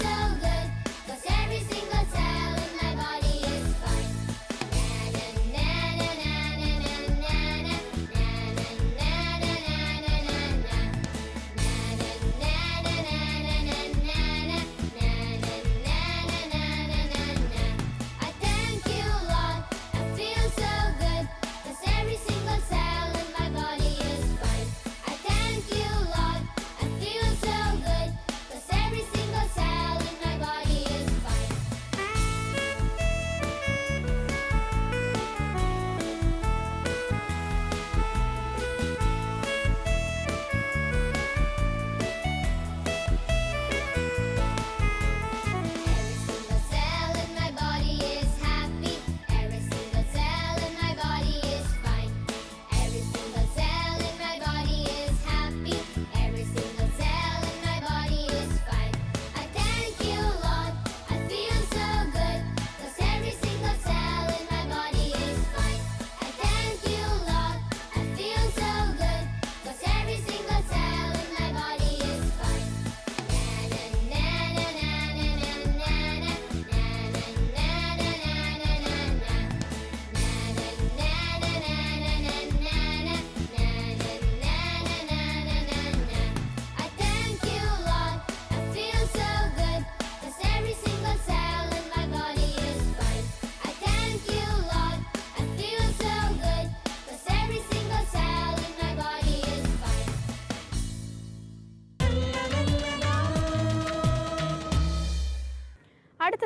So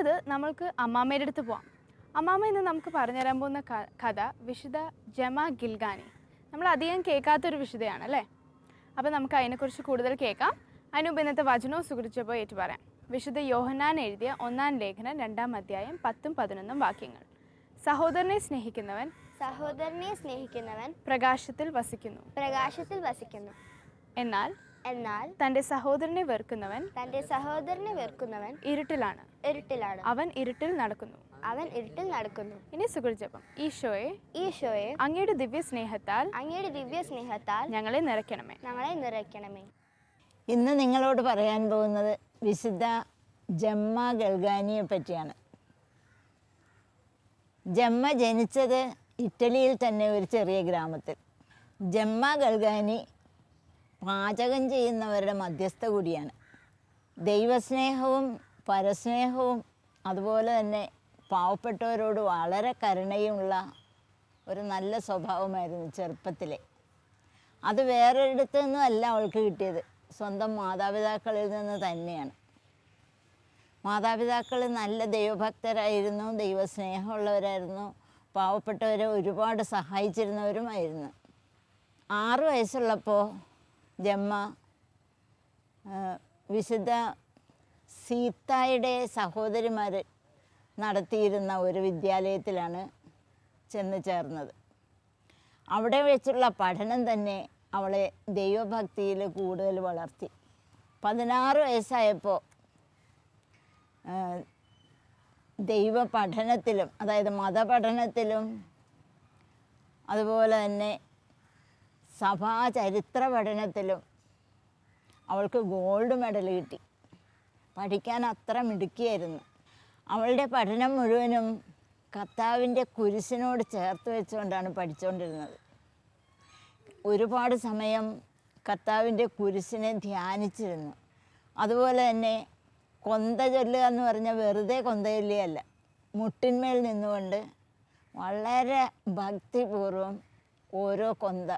അടുത്തത് നമ്മൾക്ക് അമ്മാമ്മയുടെ അടുത്ത് പോവാം. അമ്മാമ്മ ഇന്ന് നമുക്ക് പറഞ്ഞുതരാൻ പോകുന്ന കഥ വിശുദ്ധ ജമ ഗിൽഗാനി. നമ്മൾ അധികം കേൾക്കാത്തൊരു വിശുദ്ധയാണ് അല്ലേ? അപ്പോൾ നമുക്ക് അതിനെക്കുറിച്ച് കൂടുതൽ കേൾക്കാം. അതിനുമുമ്പ് ഇന്നത്തെ വചനവും സുഹൃച്ചപ്പോൾ ഏറ്റു പറയാം. വിശുദ്ധ യോഹന്നാൻ എഴുതിയ 1-ാം ലേഖനം 2-ാം അധ്യായം 10-11 വാക്യങ്ങൾ. സഹോദരനെ സ്നേഹിക്കുന്നവൻ പ്രകാശത്തിൽ വസിക്കുന്നു. എന്നാൽ തൻ്റെ സഹോദരനെ വെറുക്കുന്നവൻ ഇരുട്ടിലാണ്. അവൻ ഇരുട്ടിൽ നടക്കുന്നു. ഇനി സുഹൃജപം. ഈശോയെ അങ്ങയുടെ ദിവ്യ സ്നേഹത്താൽ ഞങ്ങളെ നിറയ്ക്കണമേ. ഇന്ന് നിങ്ങളോട് പറയാൻ പോകുന്നത് വിശുദ്ധ ജമ്മ ഗൽഗാനിയെ പറ്റിയാണ്. ജമ്മ ജനിച്ചത് ഇറ്റലിയിൽ തന്നെ ഒരു ചെറിയ ഗ്രാമത്തിൽ. ജമ്മ ഗൽഗാനി പാചകം ചെയ്യുന്നവരുടെ മധ്യസ്ഥ കൂടിയാണ്. ദൈവസ്നേഹവും പരസ്നേഹവും അതുപോലെ തന്നെ പാവപ്പെട്ടവരോട് വളരെ കരുണയുമുള്ള ഒരു നല്ല സ്വഭാവമായിരുന്നു ചെറുപ്പത്തിലെ. അത് വേറൊരിടത്തു നിന്നും അല്ല അവൾക്ക് കിട്ടിയത്, സ്വന്തം മാതാപിതാക്കളിൽ നിന്ന് തന്നെയാണ്. മാതാപിതാക്കൾ നല്ല ദൈവഭക്തരായിരുന്നു, ദൈവസ്നേഹമുള്ളവരായിരുന്നു, പാവപ്പെട്ടവരെ ഒരുപാട് സഹായിച്ചിരുന്നവരുമായിരുന്നു. 6 വയസ്സുള്ളപ്പോൾ ജമ്മ വിശുദ്ധ സീതായുടെ സഹോദരിമാർ നടത്തിയിരുന്ന ഒരു വിദ്യാലയത്തിലാണ് ചെന്ന് ചേർന്നത്. അവിടെ വെച്ചുള്ള പഠനം തന്നെ അവളെ ദൈവഭക്തിയിൽ കൂടുതൽ വളർത്തി. 16 വയസ്സായപ്പോൾ ദൈവ പഠനത്തിലും, അതായത് മതപഠനത്തിലും അതുപോലെ തന്നെ സഭാചരിത്ര പഠനത്തിലും അവൾക്ക് ഗോൾഡ് മെഡൽ കിട്ടി. പഠിക്കാൻ അത്ര മിടുക്കിയായിരുന്നു. അവളുടെ പഠനം മുഴുവനും കർത്താവിൻ്റെ കുരിശിനോട് ചേർത്ത് വെച്ചുകൊണ്ടാണ് പഠിച്ചുകൊണ്ടിരുന്നത്. ഒരുപാട് സമയം കർത്താവിൻ്റെ കുരിശിനെ ധ്യാനിച്ചിരുന്നു. അതുപോലെ തന്നെ കൊന്ത ചൊല്ലുക എന്ന് പറഞ്ഞാൽ വെറുതെ കൊന്ത ചൊല്ലുകയല്ല, മുട്ടിന്മേൽ നിന്നുകൊണ്ട് വളരെ ഭക്തിപൂർവം ഓരോ കൊന്ത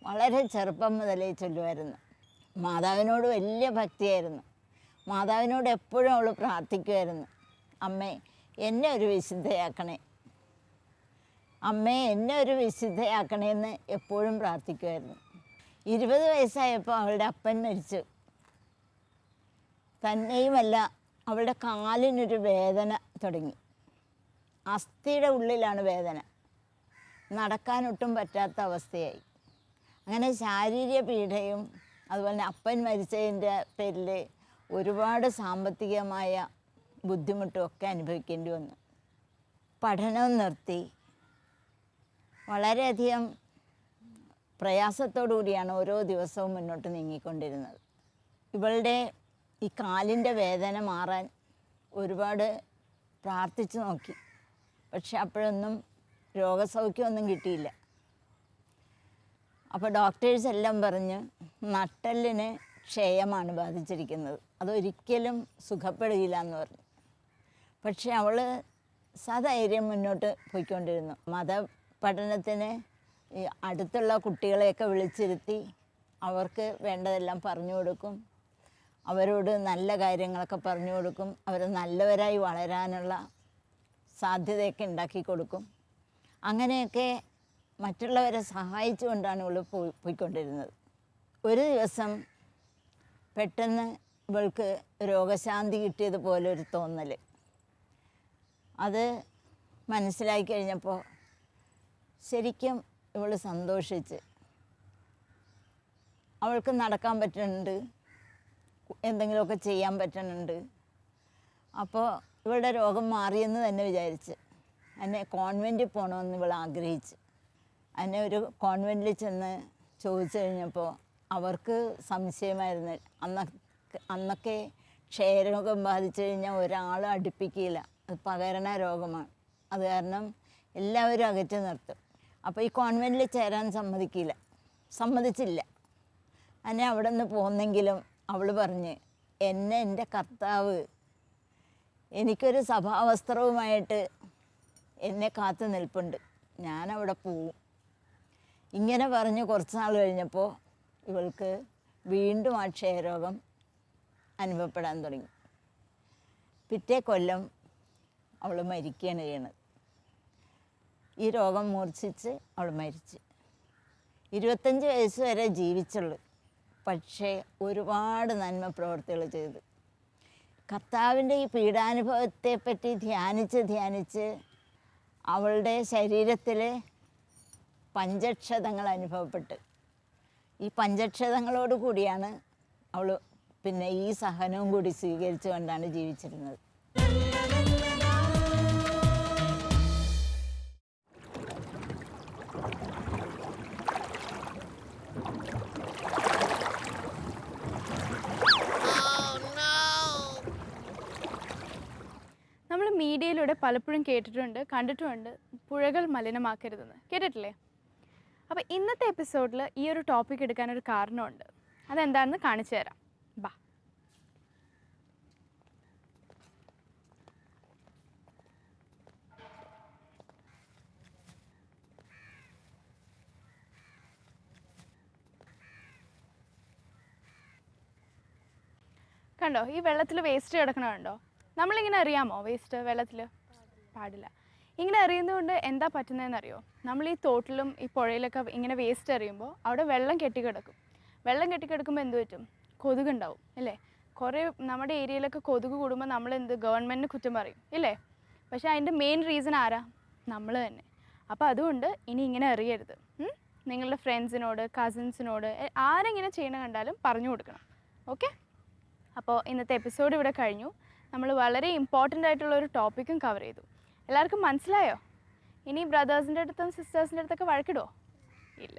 വളരെ ചെറുപ്പം മുതലേ ചൊല്ലുമായിരുന്നു. മാതാവിനോട് വലിയ ഭക്തിയായിരുന്നു. മാതാവിനോട് എപ്പോഴും അവൾ പ്രാർത്ഥിക്കുമായിരുന്നു, അമ്മേ എന്നെ ഒരു വിശുദ്ധയാക്കണേ, അമ്മേ എന്നെ ഒരു വിശുദ്ധയാക്കണേ എന്ന് എപ്പോഴും പ്രാർത്ഥിക്കുമായിരുന്നു. 20 വയസ്സായപ്പോൾ അവളുടെ അപ്പൻ മരിച്ചു. തന്നെയുമല്ല, അവളുടെ കാലിനൊരു വേദന തുടങ്ങി. അസ്ഥിയുടെ ഉള്ളിലാണ് വേദന, നടക്കാനൊട്ടും പറ്റാത്ത അവസ്ഥയായി. അങ്ങനെ ശാരീരിക പീഡയും അതുപോലെ തന്നെ അപ്പൻ മരിച്ചതിൻ്റെ പേരിൽ ഒരുപാട് സാമ്പത്തികമായ ബുദ്ധിമുട്ടും ഒക്കെ അനുഭവിക്കേണ്ടി വന്നു. പഠനവും നിർത്തി. വളരെയധികം പ്രയാസത്തോടു കൂടിയാണ് ഓരോ ദിവസവും മുന്നോട്ട് നീങ്ങിക്കൊണ്ടിരുന്നത്. ഇവളുടെ ഈ കാലിൻ്റെ വേദന മാറാൻ ഒരുപാട് പ്രാർത്ഥിച്ചു നോക്കി, പക്ഷെ അപ്പോഴൊന്നും രോഗസൗഖ്യമൊന്നും കിട്ടിയില്ല. അപ്പോൾ ഡോക്ടേഴ്സ് എല്ലാം പറഞ്ഞ് നട്ടെല്ലിന് ക്ഷയമാണ് ബാധിച്ചിരിക്കുന്നത്, അതൊരിക്കലും സുഖപ്പെടുകയില്ല എന്ന് പറഞ്ഞു. പക്ഷെ അവൾ സധൈര്യം മുന്നോട്ട് പോയിക്കൊണ്ടിരുന്നു. മതപഠനത്തിന് ഈ അടുത്തുള്ള കുട്ടികളെയൊക്കെ വിളിച്ചിരുത്തി അവർക്ക് വേണ്ടതെല്ലാം പറഞ്ഞു കൊടുക്കും, അവരോട് നല്ല കാര്യങ്ങളൊക്കെ പറഞ്ഞു കൊടുക്കും, അവർ നല്ലവരായി വളരാനുള്ള സാധ്യതയൊക്കെ ഉണ്ടാക്കി കൊടുക്കും. അങ്ങനെയൊക്കെ മറ്റുള്ളവരെ സഹായിച്ചുകൊണ്ടാണ് ഇവൾ പോയിക്കൊണ്ടിരുന്നത്. ഒരു ദിവസം പെട്ടെന്ന് ഇവൾക്ക് രോഗശാന്തി കിട്ടിയതുപോലെ ഒരു തോന്നൽ. അത് മനസ്സിലാക്കി കഴിഞ്ഞപ്പോൾ ശരിക്കും ഇവൾ സന്തോഷിച്ച്. അവൾക്ക് നടക്കാൻ പറ്റുന്നുണ്ട്, എന്തെങ്കിലുമൊക്കെ ചെയ്യാൻ പറ്റുന്നുണ്ട്. അപ്പോൾ ഇവളുടെ രോഗം മാറിയെന്ന് തന്നെ വിചാരിച്ച് എന്നെ കോൺവെൻറ്റിൽ പോകണമെന്ന് ഇവൾ ആഗ്രഹിച്ച്. എന്നെ ഒരു കോൺവെൻറ്റിൽ ചെന്ന് ചോദിച്ചു കഴിഞ്ഞപ്പോൾ അവർക്ക് സംശയമായിരുന്നു. അന്നൊക്കെ ക്ഷയരോഗം ബാധിച്ചു കഴിഞ്ഞാൽ ഒരാൾ അടുപ്പിക്കില്ല, അത് പകരണ രോഗമാണ്, അത് കാരണം എല്ലാവരും അകറ്റി നിർത്തും. അപ്പോൾ ഈ കോൺവെൻറ്റിൽ ചേരാൻ സമ്മതിച്ചില്ല. എന്നെ അവിടെ നിന്ന് പോന്നെങ്കിലും അവൾ പറഞ്ഞ്, എന്നെ എൻ്റെ കർത്താവ് എനിക്കൊരു സഭാവസ്ത്രവുമായിട്ട് എന്നെ കാത്തു നിൽപ്പുണ്ട്, ഞാനവിടെ പോവും. ഇങ്ങനെ പറഞ്ഞ് കുറച്ച് നാൾ കഴിഞ്ഞപ്പോൾ ഇവൾക്ക് വീണ്ടും ആ ക്ഷയരോഗം അനുഭവപ്പെടാൻ തുടങ്ങി. പിറ്റേ കൊല്ലം അവൾ മരിക്കുകയാണ് ചെയ്യണത്. ഈ രോഗം മൂർച്ഛിച്ച് അവൾ മരിച്ചു. 25 വയസ്സ് വരെ ജീവിച്ചുള്ളൂ. പക്ഷേ ഒരുപാട് നന്മ പ്രവർത്തികൾ ചെയ്തു. കർത്താവിൻ്റെ ഈ പീഡാനുഭവത്തെപ്പറ്റി ധ്യാനിച്ച് അവളുടെ ശരീരത്തിൽ പഞ്ചക്ഷതങ്ങൾ അനുഭവപ്പെട്ട് ഈ പഞ്ചക്ഷതങ്ങളോട് കൂടിയാണ് അവൾ പിന്നെ ഈ സഹനവും കൂടി സ്വീകരിച്ചുകൊണ്ടാണ് ജീവിച്ചിരുന്നത്. നമ്മൾ മീഡിയയിലൂടെ പലപ്പോഴും കേട്ടിട്ടുണ്ട്, കണ്ടിട്ടുമുണ്ട്, പുഴകൾ മലിനമാക്കരുതെന്ന്. കേട്ടിട്ടില്ലേ? അപ്പോൾ ഇന്നത്തെ എപ്പിസോഡിൽ ഈ ഒരു ടോപ്പിക് എടുക്കാനൊരു കാരണമുണ്ട്. അതെന്താണെന്ന് കാണിച്ചു തരാം. ബാ. കണ്ടോ, ഈ വെള്ളത്തിൽ വേസ്റ്റ് കിടക്കണമുണ്ടോ? നമ്മളിങ്ങനെ അറിയാമോ വേസ്റ്റ് വെള്ളത്തിൽ? പാടില്ല. ഇങ്ങനെ എറിയുന്നതുകൊണ്ട് എന്താ പറ്റുന്നതെന്നറിയോ? നമ്മൾ ഈ തോട്ടിലും ഈ പുഴയിലൊക്കെ ഇങ്ങനെ വേസ്റ്റ് എറിയുമ്പോൾ അവിടെ വെള്ളം കെട്ടിക്കിടക്കും. വെള്ളം കെട്ടിക്കിടക്കുമ്പോൾ എന്ത് പറ്റും? കൊതുകുണ്ടാവും അല്ലേ? കുറേ നമ്മുടെ ഏരിയയിലൊക്കെ കൊതുക് കൂടുമ്പോൾ നമ്മൾ ഗവൺമെൻറ്റിന് കുറ്റം പറയും ഇല്ലേ? പക്ഷേ അതിൻ്റെ മെയിൻ റീസൺ ആരാ? നമ്മൾ തന്നെ. അപ്പോൾ അതുകൊണ്ട് ഇനി ഇങ്ങനെ എറിയരുത്. നിങ്ങളുടെ ഫ്രണ്ട്സിനോട്, കസിൻസിനോട് ആരെങ്ങനെ ചെയ്യണ കണ്ടാലും പറഞ്ഞു കൊടുക്കണം. ഓക്കെ? അപ്പോൾ ഇന്നത്തെ എപ്പിസോഡ് ഇവിടെ കഴിഞ്ഞു. നമ്മൾ വളരെ ഇമ്പോർട്ടൻ്റ് ആയിട്ടുള്ളൊരു ടോപ്പിക്കും കവർ ചെയ്തു. എല്ലാവർക്കും മനസ്സിലായോ? ഇനി ബ്രദേഴ്സിൻ്റെ അടുത്തും സിസ്റ്റേഴ്സിൻ്റെ അടുത്തൊക്കെ വഴക്കിടുമോ? ഇല്ല.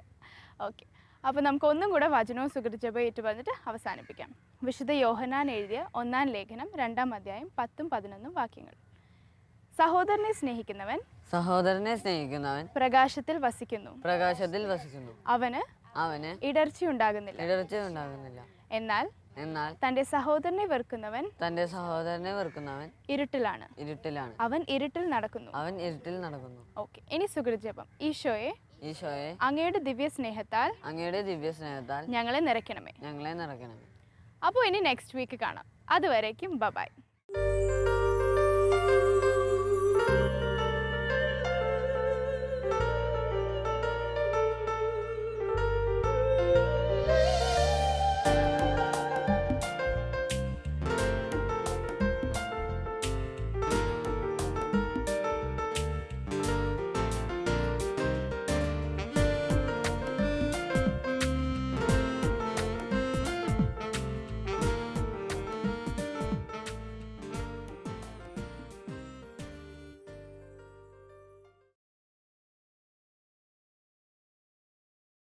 ഓക്കെ. അപ്പോൾ നമുക്കൊന്നും കൂടെ വചനവും സുകൃതിജപവും ഏറ്റുപറഞ്ഞിട്ട് അവസാനിപ്പിക്കാം. വിശുദ്ധ യോഹന്നാൻ എഴുതിയ 1-ാം ലേഖനം 2-ാം അധ്യായം 10-11 വാക്യങ്ങൾ. സഹോദരനെ സ്നേഹിക്കുന്നവൻ പ്രകാശത്തിൽ വസിക്കുന്നു. അവന് ഇടർച്ചയുണ്ടാകുന്നില്ല. എന്നാൽ തന്റെ സഹോദരനെ വെറുക്കുന്നവൻ ഇരുട്ടിലാണ്. അവൻ ഇരുട്ടിൽ നടക്കുന്നു. ഓക്കെ. ഇനി സുകൃതജപം. ഈശോയെ അങ്ങയുടെ ദിവ്യ സ്നേഹത്താൽ ഞങ്ങളെ നിറയ്ക്കണമേ. അപ്പോൾ ഇനി നെക്സ്റ്റ് വീക്ക് കാണാം. അതുവരേക്കും ബൈ.